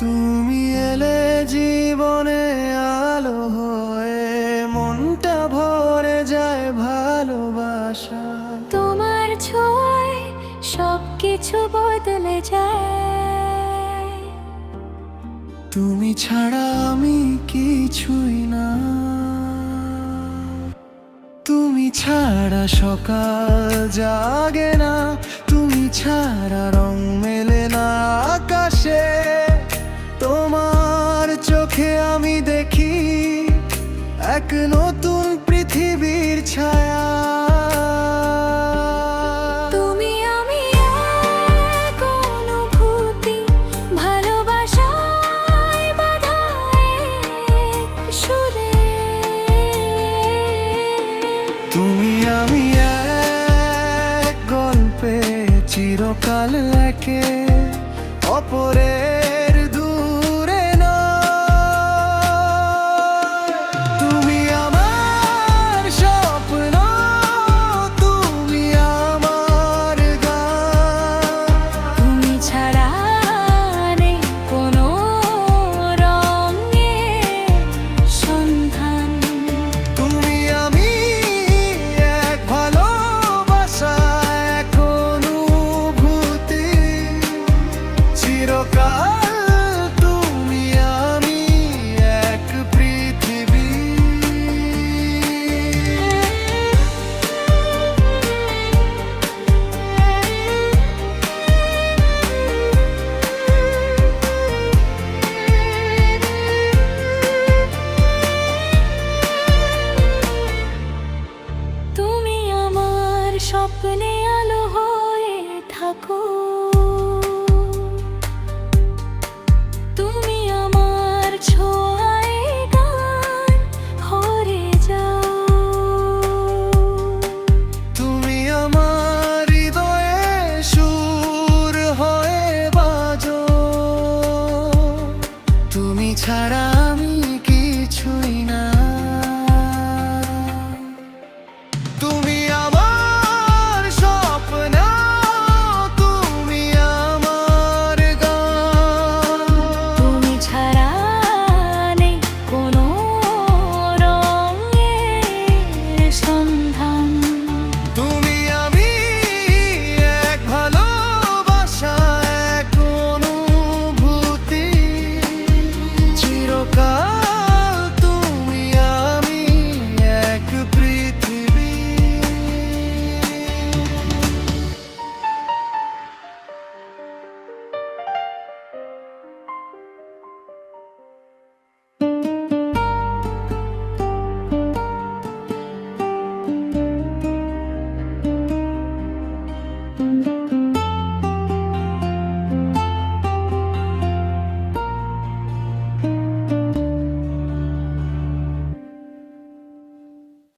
তুমি এলে জীবনে আলো হয়ে, মনটা ভরে যায় ভালোবাসা। তোমার ছোঁয়ায় সবকিছু বদলে যায়। তুমি ছাড়া আমি কিছুই না, তুমি ছাড়া সকাল জাগে না, তুমি ছাড়া রং মেলে না আকাশে। তোমার চোখে আমি দেখি এক নতুন পৃথিবীর ছায়া। তুমি আমি এক অনুভূতি, ভালোবাসায় বাঁধা এক সুরে। তুমি আমি এক গল্পে চিরকাল একে অপরের দূরে নয়। তুমি আমার স্বপ্ন, তুমি আমার গান। তুমি ছাড়া নেই কোনো রঙের সন্ধান। তুমি আমি এক ভালোবাসা, এক অনুভূতি চিরকাল